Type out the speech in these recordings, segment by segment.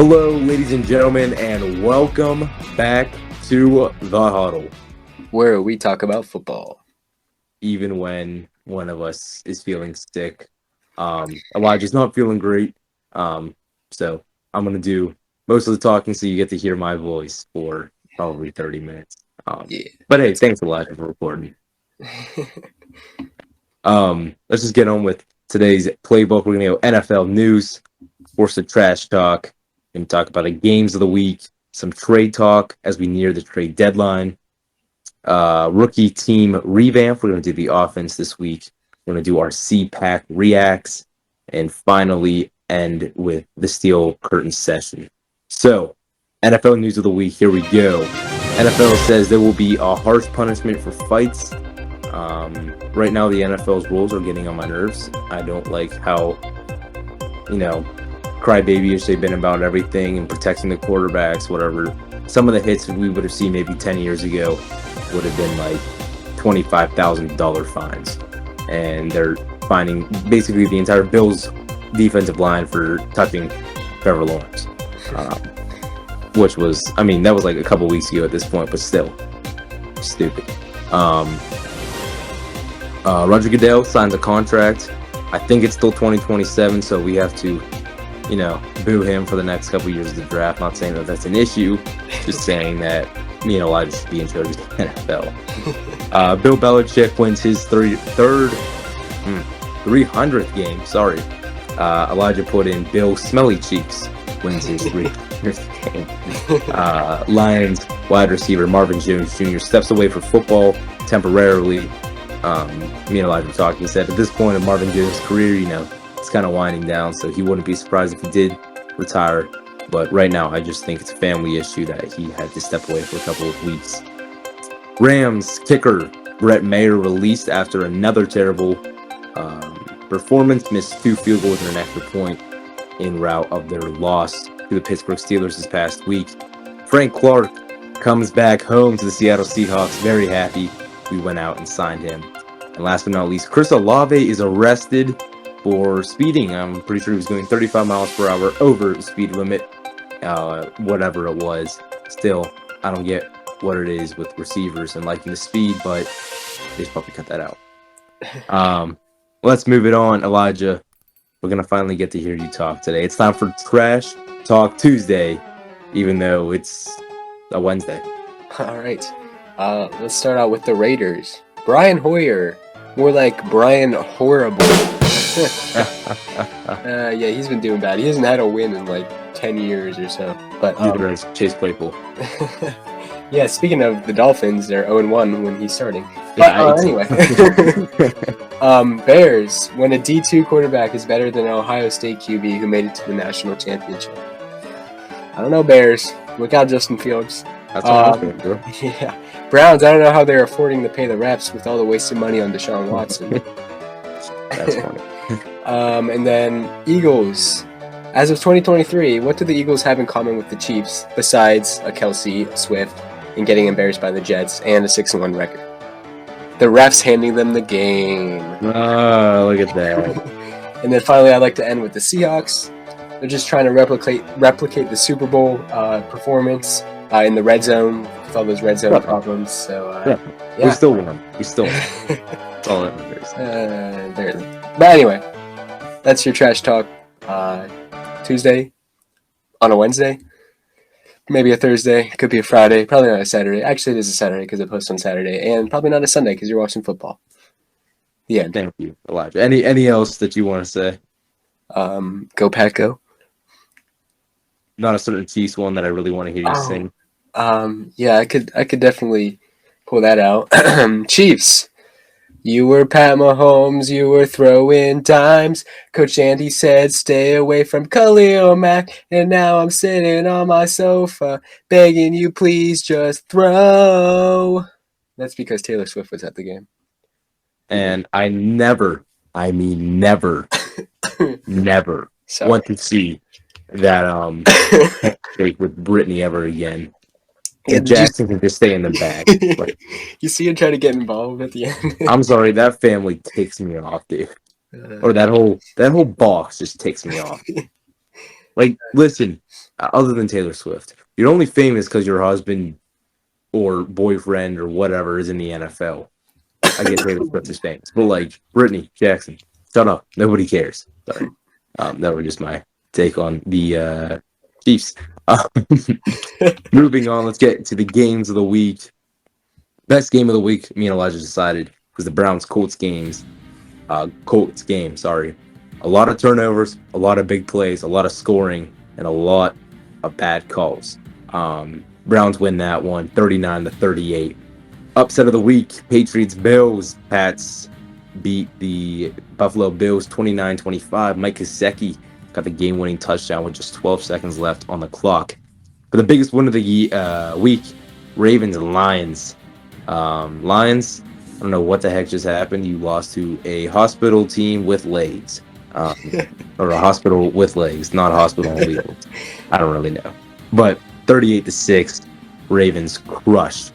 Hello, ladies and gentlemen, and welcome back to the Huddle. Where we talk about football. Even when one of us is feeling sick, Elijah's not feeling great. So I'm gonna do most of the talking, so you get to hear my voice for probably 30 minutes. But hey, thanks Elijah for recording. Let's just get on with today's playbook. We're gonna go NFL news, force the trash talk. We're going to talk about the games of the week, some trade talk as we near the trade deadline, rookie team revamp. We're going to do the offense this week. We're going to do our CPAC reacts, and finally end with the steel curtain session. So, NFL news of the week, here we go. NFL says there will be a harsh punishment for fights. Right now, the NFL's rules are getting on my nerves. I don't like how, crybaby-ish they've been about everything and protecting the quarterbacks, whatever. Some of the hits we would have seen maybe 10 years ago would have been like $25,000 fines. And they're fining basically the entire Bills defensive line for touching Trevor Lawrence. Which was, that was like a couple weeks ago at this point, but still stupid. Roger Goodell signs a contract. I think it's still 2027, so we have to boo him for the next couple years of the draft. Not saying that that's an issue, just saying that me and Elijah should be in charge of the NFL. Bill Belichick wins his 300th game. Sorry. Elijah put in Bill Smelly Cheeks wins his 300th game. Lions wide receiver Marvin Jones Jr. steps away from football temporarily. Me and Elijah were talking. He said at this point in Marvin Jones' career, it's kind of winding down, so he wouldn't be surprised if he did retire. But right now, I just think it's a family issue that he had to step away for a couple of weeks. Rams kicker Brett Mayer released after another terrible performance, missed 2 field goals and an extra point en route of their loss to the Pittsburgh Steelers this past week. Frank Clark comes back home to the Seattle Seahawks, very happy. We went out and signed him. And last but not least, Chris Olave is arrested for speeding. I'm pretty sure he was going 35 miles per hour over the speed limit, whatever it was. Still, I don't get what it is with receivers and liking the speed, but they should probably cut that out. Let's move it on, Elijah. We're going to finally get to hear you talk today. It's time for Trash Talk Tuesday, even though it's a Wednesday. All right. Let's start out with the Raiders. Brian Hoyer. More like Brian Horrible. Yeah, he's been doing bad. He hasn't had a win in like 10 years or so. But Chase Claypool. Yeah, speaking of the Dolphins, they're 0-1 when he's starting. Yeah, anyway. Bears. When a D2 quarterback is better than an Ohio State QB who made it to the national championship. I don't know, Bears. Look out, Justin Fields. That's what I'm bro. Yeah. Browns, I don't know how they're affording to pay the refs with all the wasted money on Deshaun Watson. That's funny. And then Eagles. As of 2023, what do the Eagles have in common with the Chiefs besides a Kelsey, Swift, and getting embarrassed by the Jets and a 6-1 record? The refs handing them the game. Oh, look at that. And then finally, I'd like to end with the Seahawks. They're just trying to replicate the Super Bowl performance in the red zone with all those red zone problems. So yeah. We still won. That's all that matters. Barely. But anyway, that's your trash talk. Tuesday on a Wednesday, maybe a Thursday, could be a Friday, probably not a Saturday. Actually, it is a Saturday because it posts on Saturday, and probably not a Sunday because you're watching football. The end. Thank you, Elijah. Any else that you want to say? Go Pack Go. Not a certain Chiefs one that I really want to hear you sing. Yeah, I could definitely pull that out. Chiefs. You were Pat Mahomes, you were throwing dimes. Coach Andy said, stay away from Khalil Mack. And now I'm sitting on my sofa, begging you please just throw. That's because Taylor Swift was at the game. And I never want to see that shake with Britney ever again. And Jackson can just stay in the back. Like, you see him trying to get involved at the end. I'm sorry, that family takes me off, dude. Or that whole box just takes me off. Like, listen, other than Taylor Swift, you're only famous because your husband or boyfriend or whatever is in the NFL. I get Taylor Swift is famous, but like Brittany Jackson, shut up. Nobody cares. Sorry. That was just my take on the Chiefs. Moving on, let's get to the games of the week. Best game of the week, me and Elijah decided, was the Browns Colts games. Colts game, sorry. A lot of turnovers, a lot of big plays, a lot of scoring, and a lot of bad calls. Browns win that one, 39-38. Upset of the week, Patriots Bills. Pats beat the Buffalo Bills 29-25. Mike Gesicki got the game-winning touchdown with just 12 seconds left on the clock. But the biggest win of the week, Ravens and Lions. Lions, I don't know what the heck just happened. You lost to a hospital team with legs. Or a hospital with legs, not a hospital on wheels. I don't really know. But 38-6, Ravens crushed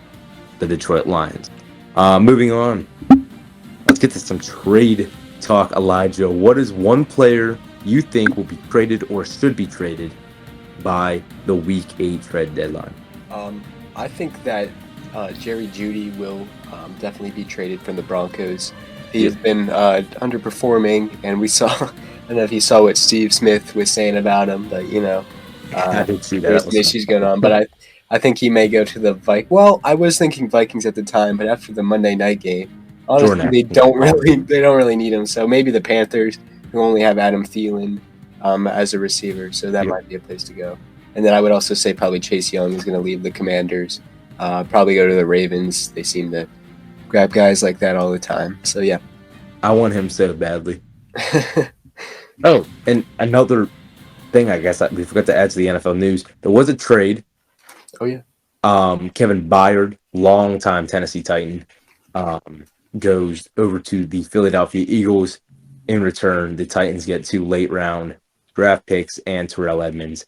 the Detroit Lions. Moving on, let's get to some trade talk. Elijah, what is one player you think will be traded or should be traded by the Week 8 trade deadline? I think that Jerry Jeudy will definitely be traded from the Broncos. He has been underperforming, and we saw, I don't know if you saw what Steve Smith was saying about him, but I did see that. there's some issues going on. But I think he may go to the Vikings. Well, I was thinking Vikings at the time, but after the Monday night game, honestly, they don't really need him. So maybe the Panthers, who only have Adam Thielen as a receiver, so that might be a place to go. And then I would also say probably Chase Young is going to leave the Commanders. Probably go to the Ravens. They seem to grab guys like that all the time. So yeah, I want him so badly. Oh, and another thing, I guess we forgot to add to the NFL news. There was a trade. Oh yeah. Kevin Byard, longtime Tennessee Titan, goes over to the Philadelphia Eagles. In return, the Titans get 2 late round draft picks and Terrell Edmonds.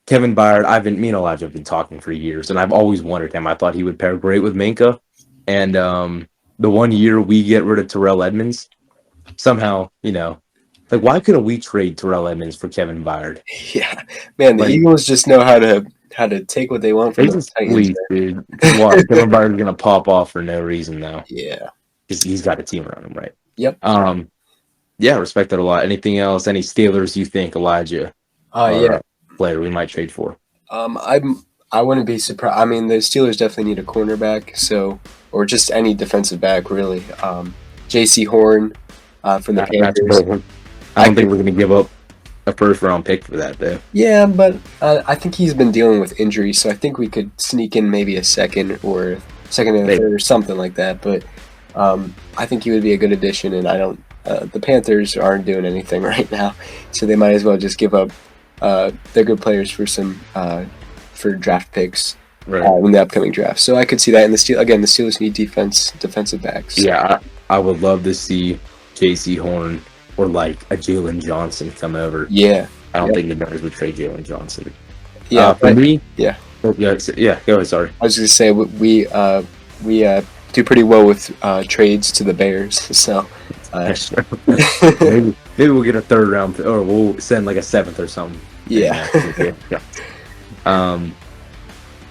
Kevin Byard, me and Elijah have been talking for years, and I've always wondered him. I thought he would pair great with Minka. And the 1 year we get rid of Terrell Edmonds, somehow, like, why couldn't we trade Terrell Edmonds for Kevin Byard? Yeah, man, the Eagles just know how to take what they want from the Titans. Dude. What? Kevin Byard's gonna pop off for no reason though. Yeah, he's got a team around him, right? Yep. Yeah, respect that a lot. Anything else? Any Steelers you think, Elijah? Yeah. Player we might trade for? I wouldn't be surprised. I mean, the Steelers definitely need a cornerback, or just any defensive back, really. J.C. Horn from the Panthers. I don't think we're going to give up a first-round pick for that, though. Yeah, but I think he's been dealing with injuries, so I think we could sneak in maybe a second and a third or something like that. But I think he would be a good addition, and I don't. The Panthers aren't doing anything right now, so they might as well just give up their good players for some for draft picks in the upcoming draft. So I could see that. And the Steelers need defensive backs. Yeah, I would love to see J.C. Horn or like a Jalen Johnson come over. Yeah, I don't think the Bears would trade Jalen Johnson. Yeah, for me. Yeah. Go ahead. Sorry. I was going to say we do pretty well with trades to the Bears. So maybe we'll get a third round, or we'll send like a 7th or something. Yeah.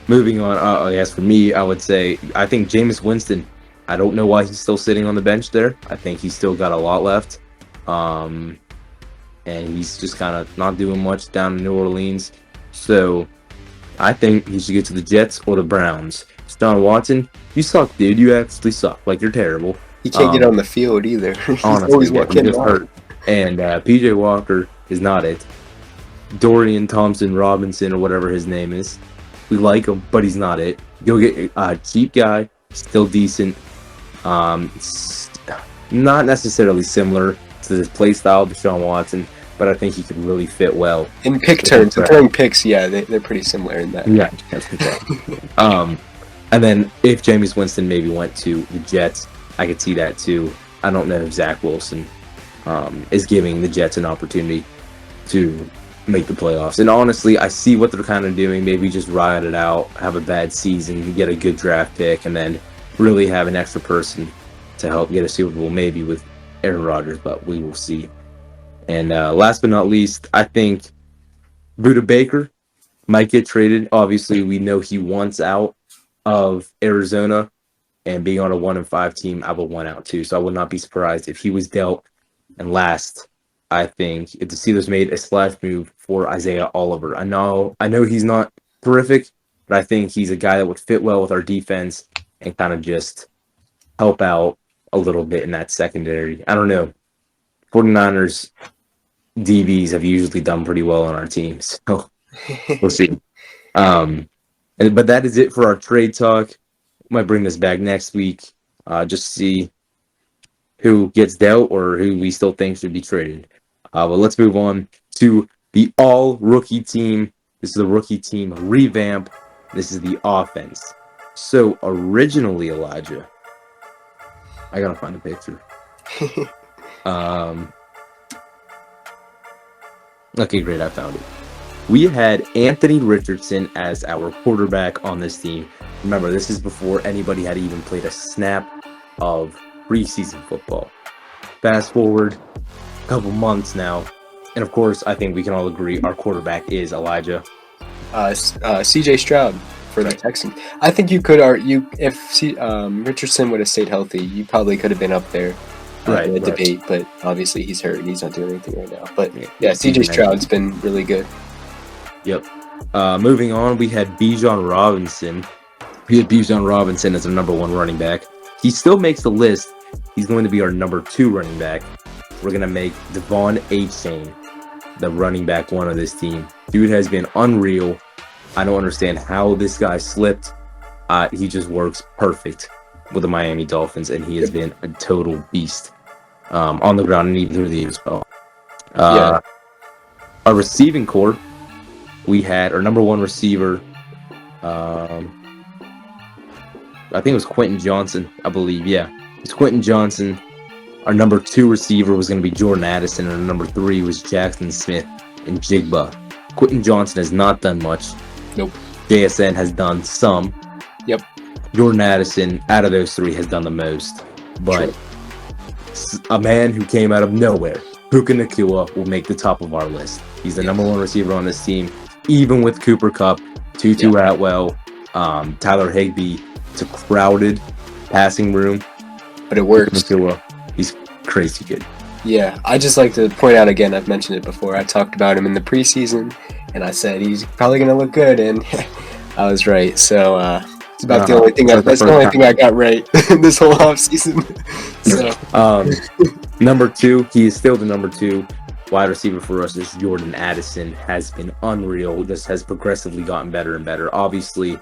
Moving on. I guess for me, I would say I think Jameis Winston. I don't know why he's still sitting on the bench there. I think he's still got a lot left. And he's just kind of not doing much down in New Orleans. So I think he should get to the Jets or the Browns. Deshaun Watson, you suck, dude. You actually suck. Like, you're terrible. He can't get on the field either. Honestly, he just hurt. And PJ Walker is not it. Dorian Thompson-Robinson, or whatever his name is. We like him, but he's not it. Go get a cheap guy, still decent. Not necessarily similar to the play style of Deshaun Watson, but I think he could really fit well. In pick terms, throwing picks, yeah, they're pretty similar in that. Yeah, that's exactly. And then if Jameis Winston maybe went to the Jets, I could see that too. I don't know if Zach Wilson is giving the Jets an opportunity to make the playoffs. And honestly, I see what they're kind of doing. Maybe just ride it out, have a bad season, get a good draft pick, and then really have an extra person to help get a Super Bowl, maybe with Aaron Rodgers, but we will see. And last but not least, I think Buda Baker might get traded. Obviously, we know he wants out of Arizona, and being on a 1-5 team, I would want out too. So I would not be surprised if he was dealt. And last, I think if the Steelers made a splash move for Isaiah Oliver. I know he's not terrific, but I think he's a guy that would fit well with our defense and kind of just help out a little bit in that secondary. I don't know. 49ers DBs have usually done pretty well on our team, so we'll see. But that is it for our trade talk. Might bring this back next week. Just see who gets dealt or who we still think should be traded. But let's move on to the all-rookie team. This is the rookie team revamp. This is the offense. So originally, Elijah, I gotta find a picture. Okay, great, I found it. We had Anthony Richardson as our quarterback on this team. Remember, this is before anybody had even played a snap of preseason football. Fast forward a couple months now, and of course, I think we can all agree our quarterback is Elijah. CJ Stroud for the Texans. I think you could argue if Richardson would have stayed healthy, you probably could have been up there in the debate. But obviously, he's hurt and he's not doing anything right now. But yeah, CJ Stroud's been really good. Yep. Moving on, we had Bijan Robinson. We had Bijan Robinson as our number 1 running back. He still makes the list. He's going to be our number 2 running back. We're going to make Devon Achane the running back 1 of this team. Dude has been unreal. I don't understand how this guy slipped. He just works perfect with the Miami Dolphins, and he has been a total beast on the ground and even through the air as well. Our receiving core, we had our number 1 receiver. I think it was Quentin Johnson, I believe. Yeah, it's Quentin Johnson. Our number 2 receiver was going to be Jordan Addison, and our number 3 was Jackson Smith and Jigba. Quentin Johnson has not done much. Nope. JSN has done some. Yep. Jordan Addison, out of those 3, has done the most. But a man who came out of nowhere, Puka Nacua, will make the top of our list. He's the number 1 receiver on this team, even with Cooper Kupp, Tutu Atwell, Tyler Higbee. It's a crowded passing room, but it works. Nacua, he's crazy good. Yeah, I just like to point out again, I've mentioned it before, I talked about him in the preseason, and I said he's probably going to look good, and I was right. So it's about the only thing that's the only thing I got right this whole offseason. So. Number 2, he is still the number 2 wide receiver for us. Is Jordan Addison, has been unreal. Just has progressively gotten better and better. Obviously,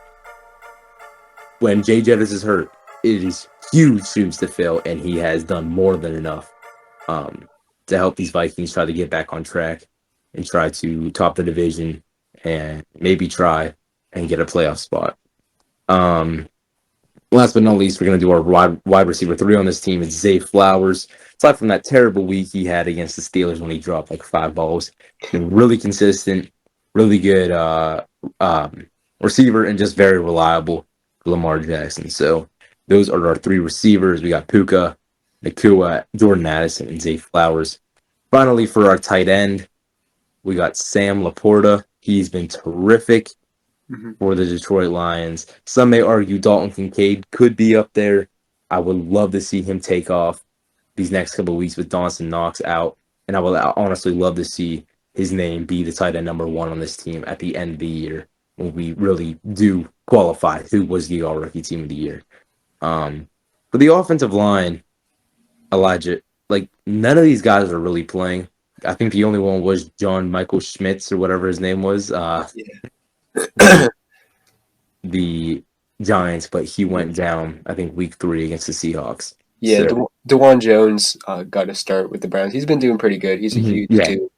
when Jay Jettis is hurt, it is huge shoes to fill, and he has done more than enough to help these Vikings try to get back on track and try to top the division and maybe try and get a playoff spot. Last but not least, we're going to do our wide receiver 3 on this team. It's Zay Flowers. Aside from that terrible week he had against the Steelers when he dropped like 5 balls, been really consistent, really good receiver, and just very reliable for Lamar Jackson. So those are our 3 receivers. We got Puka, Nacua, Jordan Addison, and Zay Flowers. Finally, for our tight end, we got Sam Laporta. He's been terrific for the Detroit Lions. Some may argue Dalton Kincaid could be up there. I would love to see him take off these next couple of weeks with Dawson Knox out. And I would honestly love to see his name be the tight end number 1 on this team at the end of the year when we really do qualify who was the all-rookie team of the year. For the offensive line, Elijah, like, none of these guys are really playing. I think the only one was John Michael Schmitz or whatever his name was. The Giants, but he went down, I think, week 3 against the Seahawks. Yeah, so, DeJuan Jones got to start with the Browns. He's been doing pretty good. He's a huge dude.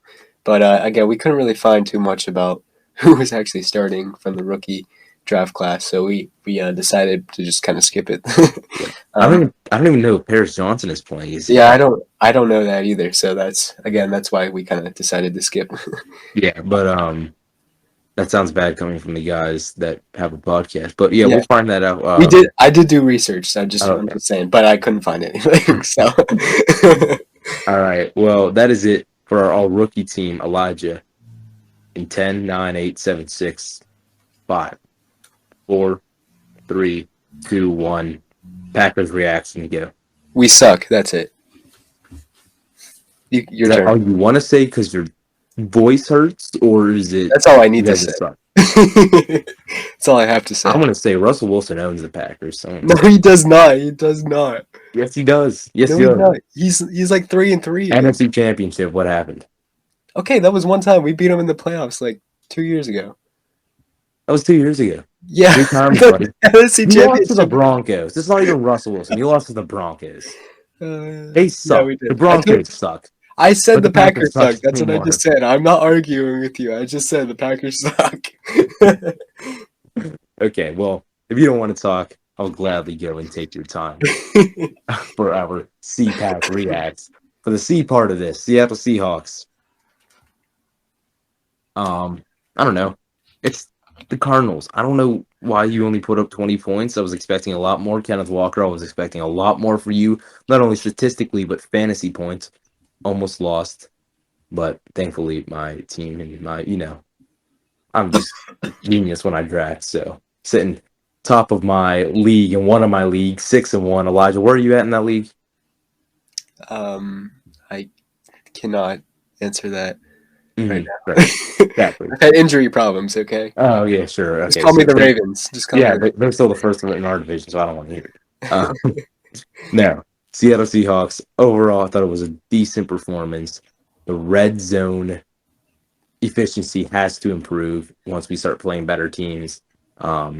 But again, we couldn't really find too much about who was actually starting from the rookie draft class, so we decided to just kind of skip it. I don't even know if Paris Johnson is playing. I don't know that either. So that's why we kind of decided to skip. Yeah, but that sounds bad coming from the guys that have a podcast. But yeah, we'll find that out. I did do research. I'm just saying, but I couldn't find anything. So all right. Well, that is it for our all rookie team, Elijah. in 10, 9, 8, 7, 6, 5, 4, 3, 2, 1. Packers reaction to go. We suck. That's it. Is Your that all turn. you want to say because your voice hurts, or is it That's all I you need to guys say. just suck? That's all I have to say. I'm gonna say Russell Wilson owns the Packers. So No, he does not. He does not. yes, he does. Yes, No, he he's does. not. He's like 3-3 again. NFC Championship. What happened? Okay, that was one time we beat him in the playoffs like 2 years ago. That was 2 years ago. Yeah, 3 times, but buddy. NFC You lost to the Championship. Broncos. It's not even Russell Wilson. You lost to the Broncos. They Yeah, suck. we The did. Broncos suck. I said But the the Packers Packers suck. suck That's what I anymore. just said. I'm not arguing with you. I just said the Packers suck. Okay, well, if you don't want to talk, I'll gladly go and take your time for our C-Pack reacts. For the C part of this, Seattle Seahawks. I don't know. It's the Cardinals. I don't know why you only put up 20 points. I was expecting a lot more. Kenneth Walker, I was expecting a lot more for you, not only statistically, but fantasy points. Almost lost. But thankfully, my team and I'm just genius when I draft. So sitting top of my league in one of my leagues, 6-1. Elijah, where are you at in that league? I cannot answer that right now. Right. Exactly. I've had injury problems. Okay, Oh yeah, sure. Okay, just call me so the Ravens. Just call yeah, me. they're still the first in our division, so I don't want to hear it. Now, Seattle Seahawks. Overall, I thought it was a decent performance. The red zone efficiency has to improve once we start playing better teams. I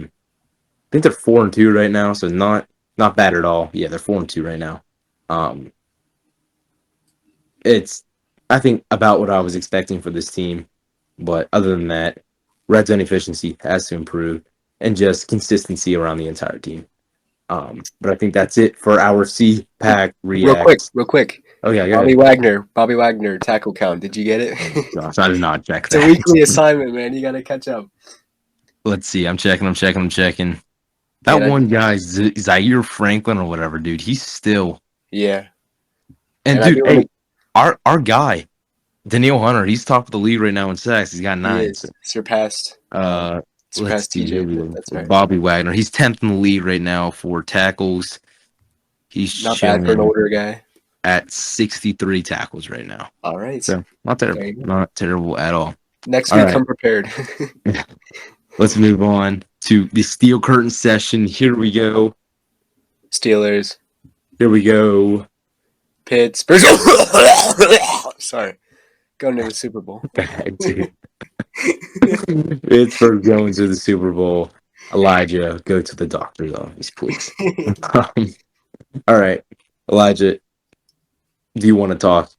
think they're 4-2 right now, so not bad at all. Yeah, they're 4-2 right now. It's I think about what I was expecting for this team, but other than that, red zone efficiency has to improve and just consistency around the entire team. But I think that's it for our C-Pack reacts. Real quick. Oh yeah, go Bobby ahead. Wagner, tackle count. Did you get it? Gosh, I did not check It's a that. weekly assignment, man. You got to catch up. Let's see. I'm checking. That Man, one guy, Zaire Franklin or whatever, dude. He's still. yeah. And I dude, do hey, wanna- our guy, Daniil Hunter, he's top of the league right now in sacks. He's got 9. he is surpassed. Let's see. TJ. That's right. Bobby Wagner. He's 10th in the league right now for tackles. He's Not bad for an older guy. at 63 tackles right now. All right. So not terrible. Not terrible at all. Next All week, right. come prepared. Let's move on to the Steel Curtain session. Here we go. Steelers. Here we go. Pittsburgh. Sorry. Going to the Super Bowl. Bad, dude. Pittsburgh going to the Super Bowl. Elijah, go to the doctor's office, please. All right. Elijah, do you want to talk?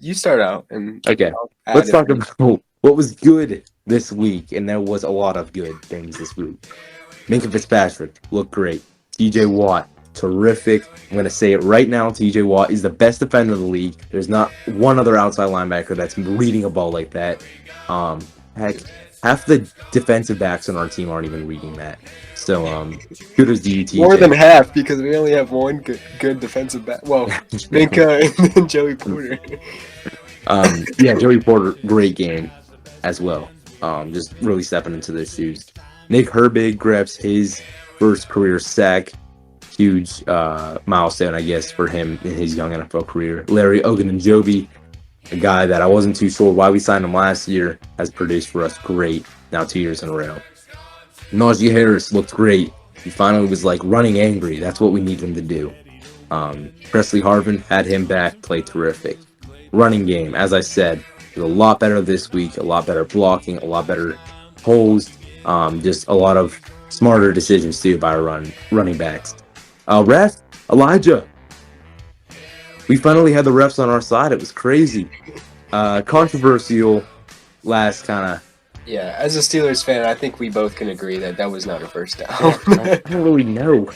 You start out. And Okay. Let's talk about what was good this week, and there was a lot of good things this week. Minkah Fitzpatrick looked great. TJ Watt, terrific. I'm going to say it right now. TJ Watt is the best defender in the league. There's not one other outside linebacker that's reading a ball like that. Heck, half the defensive backs on our team aren't even reading that. So, kudos to you, TJ. More than half, because we only have one good defensive back. Well, Minkah and then Joey Porter. Yeah, Joey Porter, great game as well. Just really stepping into their shoes. Nick Herbig grabs his first career sack. Huge milestone, I guess, for him in his young NFL career. Larry Ogunjobi, a guy that I wasn't too sure why we signed him last year, has produced for us great now 2 years in a row. Najee Harris looked great. He finally was like running angry. That's what we need him to do. Presley Harvin had him back, played terrific. Running game, as I said, is a lot better this week, a lot better blocking, a lot better holes, just a lot of smarter decisions too by our running backs. Ref, Elijah. We finally had the refs on our side. It was crazy. Controversial last kind of. Yeah, as a Steelers fan, I think we both can agree that was not a first down. I don't really know.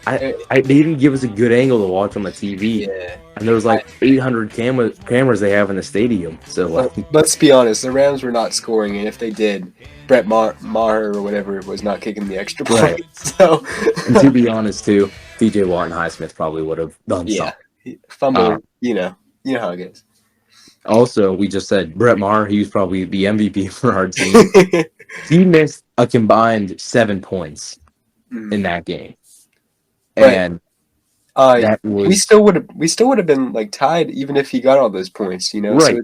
They didn't give us a good angle to watch on the TV. Yeah. And there was like 800 cameras they have in the stadium. So let's be honest, the Rams were not scoring, and if they did, Brett Maher or whatever was not kicking the extra point. Right. So, and to be honest, too, TJ Watt and Highsmith probably would have done something. Fumble, you know how it goes. Also, we just said Brett Maher, he was probably the MVP for our team. He missed a combined 7 points in that game. But And uh, that we was still would have been like tied even if he got all those points. So right.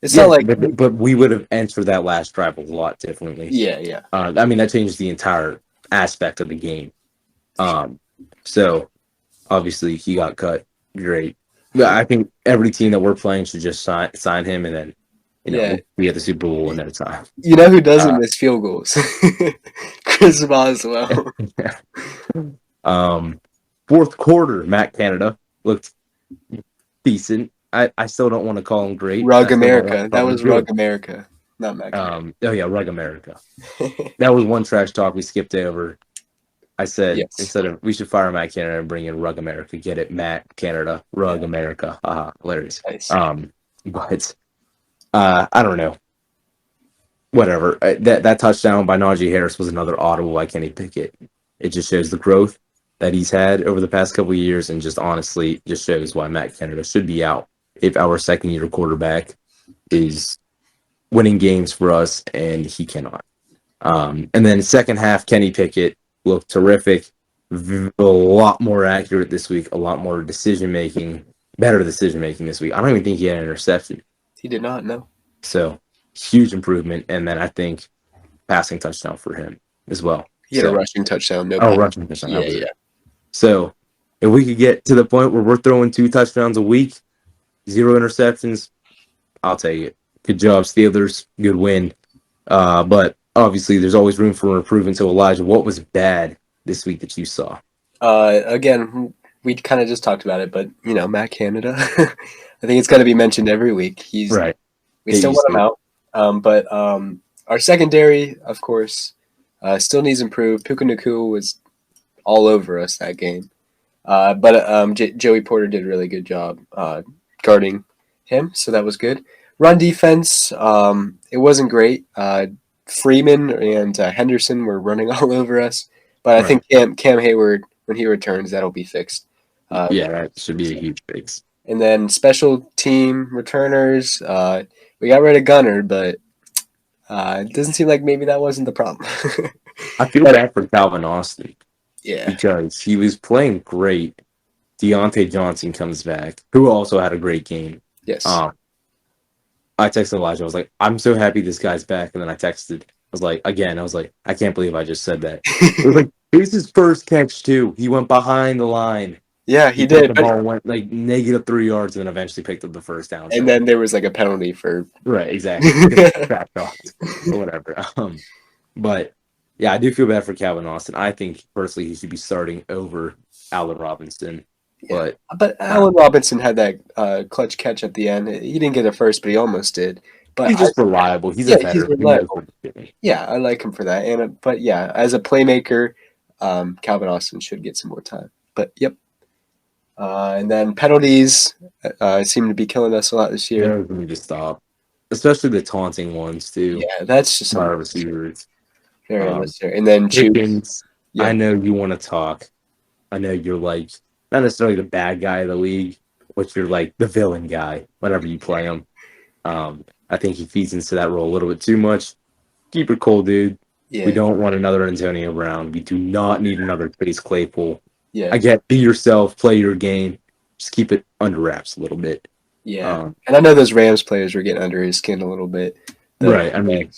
it's not Yes, like but we would have entered that last drive a lot differently. yeah. I mean, that changed the entire aspect of the game. So obviously he got cut. Great. But I think every team that we're playing should just sign him, and then Yeah. we'll be at the Super Bowl another time. You know who doesn't Uh, miss field goals? Chris Boswell. um, fourth quarter, Matt Canada looked decent. I still don't want to call him great. Rug I still don't want to America. That call him was Rug good. America, not Mac. Oh yeah, Rug America. That was one trash talk we skipped over. I said Yes. instead of we should fire Matt Canada and bring in Rug America. Get it, Matt Canada, Rug America. Haha, hilarious. Nice. But I don't know. Whatever. That touchdown by Najee Harris was another audible by Kenny Pickett. It just shows the growth that he's had over the past couple of years, and just honestly just shows why Matt Canada should be out if our second year quarterback is winning games for us and he cannot. And then second half, Kenny Pickett looked terrific, a lot more accurate this week, a lot more decision making, better decision making this week. I don't even think he had an interception. He did not know. So huge improvement. And then I think passing touchdown for him as well. He had a rushing touchdown. No. Rushing touchdown. Yeah. So if we could get to the point where we're throwing 2 touchdowns a week, 0 interceptions, I'll take it. Good job, Steelers. Good win. But obviously, there's always room for improvement. So, Elijah, what was bad this week that you saw? Again, we kind of just talked about it, but Matt Canada. I think it's got to be mentioned every week. He's right. We still want him out. But our secondary, of course, still needs improved. Puka Nacua was all over us that game. But Joey Porter did a really good job guarding him, so that was good. Run defense, it wasn't great. Freeman and Henderson were running all over us. But I think Cam Hayward, when he returns, that'll be fixed. That should be a huge fix. And then special team returners, we got rid of Gunner, but it doesn't seem like maybe that wasn't the problem. I feel bad for Calvin Austin. Yeah. Because he was playing great. Deontay Johnson comes back, who also had a great game. Yes. I texted Elijah. I was like, I'm so happy this guy's back. And then I texted. I was like, I can't believe I just said that. It was like, it was his first catch, too. He went behind the line. Yeah, he did. The ball went like -3 yards and then eventually picked up the first down. And then there was like a penalty for... Right, exactly. Trap talked or whatever. But, yeah, I do feel bad for Calvin Austin. I think, personally, he should be starting over Allen Robinson. Yeah. But Allen Robinson had that clutch catch at the end. He didn't get it first, but he almost did. But he's just reliable. He's a veteran. He's reliable. Yeah, I like him for that. But yeah, as a playmaker, Calvin Austin should get some more time. But yep. And then penalties seem to be killing us a lot this year. We need to stop, especially the taunting ones too. Yeah, that's just our receivers. Very unnecessary. And then Chickens. Yeah. I know you want to talk. I know you're like not necessarily the bad guy of the league, but you're like the villain guy whenever you play him. I think he feeds into that role a little bit too much. Keep it cool, dude. Yeah. We don't want another Antonio Brown. We do not need another Chase Claypool. Yeah. I get be yourself, play your game. Just keep it under wraps a little bit. Yeah. And I know those Rams players were getting under his skin a little bit. Right. I mean,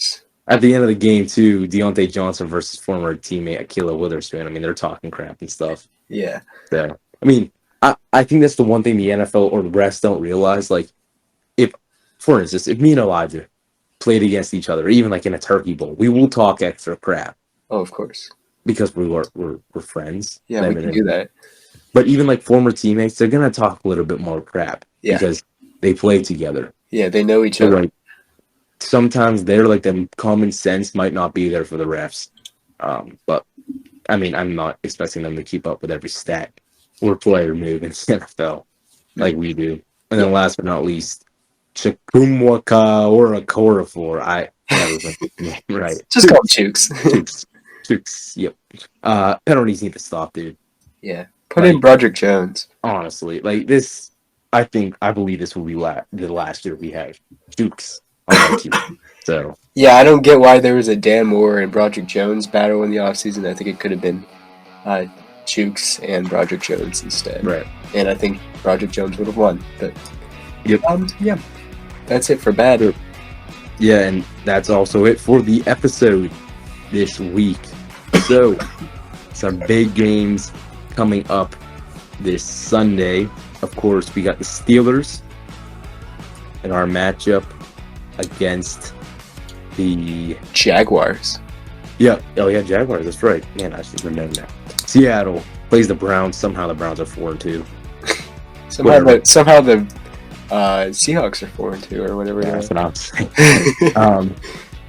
at the end of the game, too, Deontay Johnson versus former teammate Akila Witherspoon. I mean, they're talking crap and stuff. Yeah. So, I mean, I think that's the one thing the NFL or the refs don't realize. Like, for instance, if me and Elijah played against each other, even like in a turkey bowl, we will talk extra crap. Oh, of course. Because we're friends. Yeah, we can do that. But even like former teammates, they're gonna talk a little bit more crap because they play together. Yeah, they know each other. Like sometimes they're like the common sense might not be there for the refs. But I mean, I'm not expecting them to keep up with every stat or player move in the NFL like we do. And then last but not least, Chukwumwaka or a Korafor. Right. Just call him Chooks. Chooks. Yep. Penalties need to stop, dude. Yeah. Put in Broderick Jones. Honestly, like this I believe this will be the last year we have Dukes on our team. So Yeah, I don't get why there was a Dan Moore and Broderick Jones battle in the offseason. I think it could have been Chooks and Broderick Jones instead. right. And I think Broderick Jones would have won. But Yep. yeah, that's it for bad. Sure. Yeah, and that's also it for the episode this week. So some big games coming up this Sunday. Of course, we got the Steelers in our matchup against the Jaguars. Yeah. Oh, yeah, Jaguars. That's right. Man, I should remember that. Seattle plays the Browns. Somehow the Browns are 4-2. Somehow the Seahawks are 4-2 or whatever. Yeah, that's what I'm saying.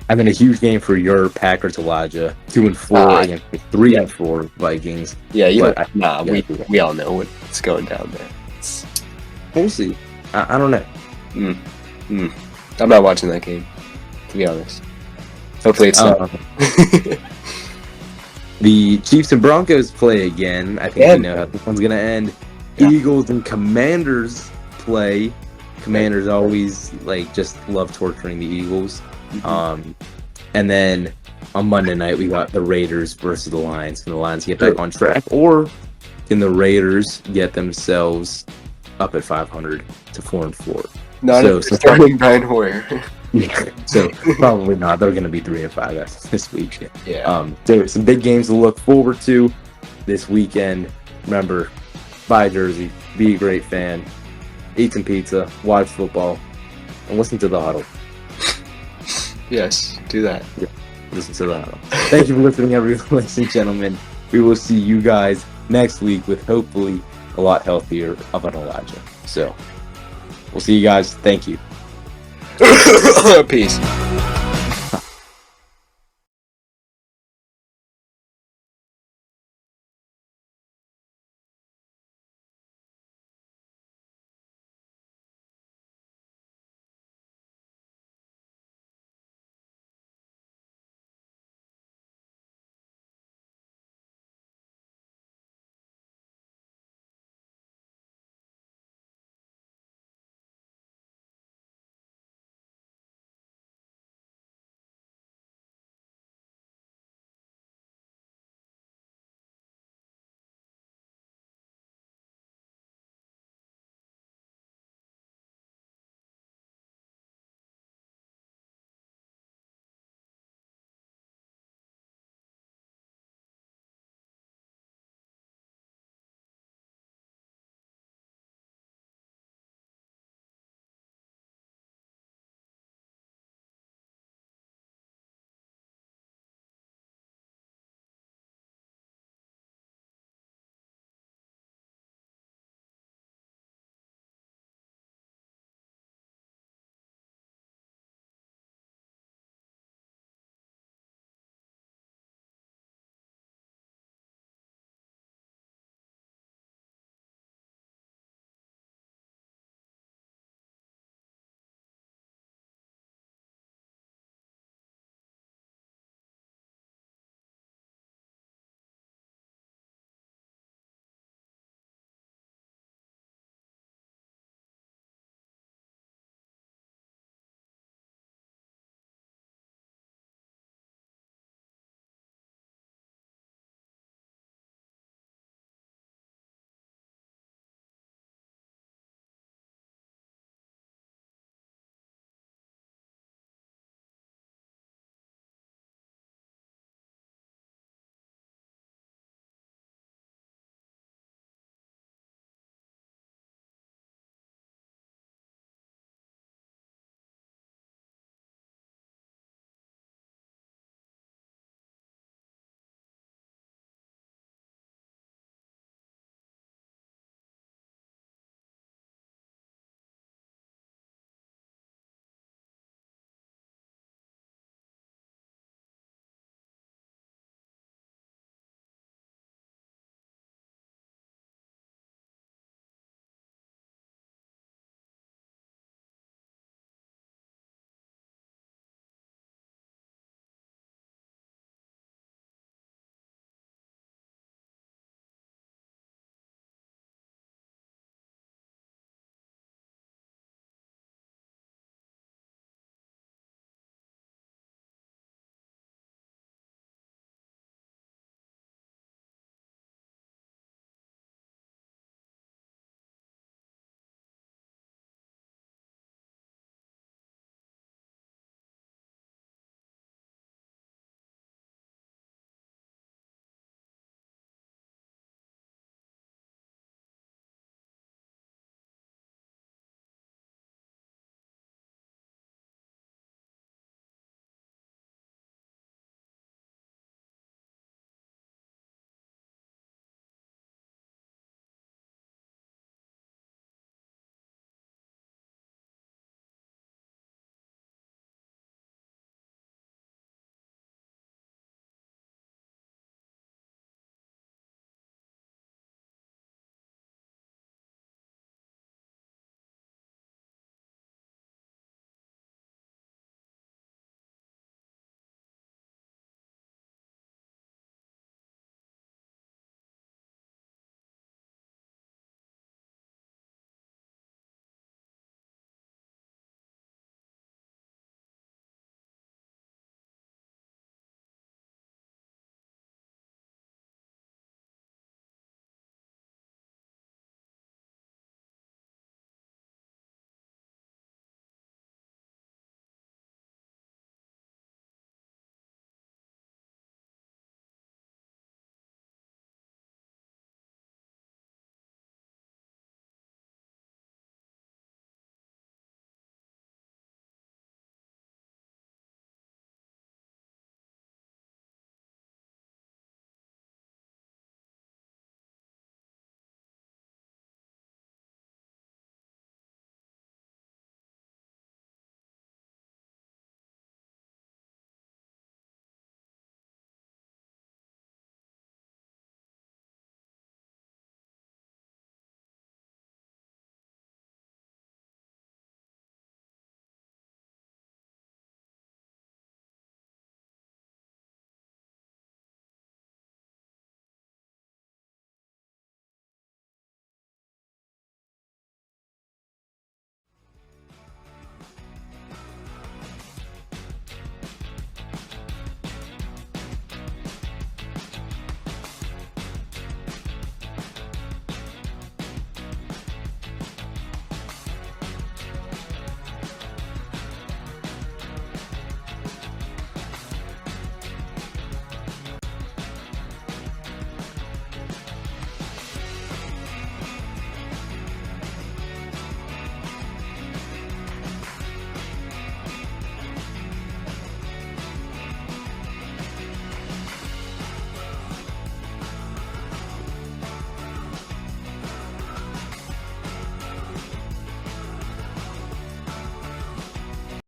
And then a huge game for your Packers, Elijah. 2-4 against the 3-4 Vikings. Yeah, we all know what's going down there. We'll see. I don't know. I'm not watching that game, to be honest. Hopefully it's not. The Chiefs and Broncos play again. I think we know how this one's going to end. Yeah. Eagles and Commanders play. Commanders always just love torturing the Eagles. Mm-hmm. And then on Monday night we got the Raiders versus the Lions. Can the Lions get back on track, or can the Raiders get themselves up at 500 to 4-4? Not if they're starting Brian Hoyer. So probably not. They're going to be 3-5 this week. Yeah. So some big games to look forward to this weekend. Remember, buy a jersey, be a great fan, eat some pizza, watch football, and listen to the Huddle. Yes, do that. Yeah, listen to the Huddle. Thank you for listening, everyone, ladies and gentlemen. We will see you guys next week with hopefully a lot healthier of an Elijah. So we'll see you guys. Thank you. Peace.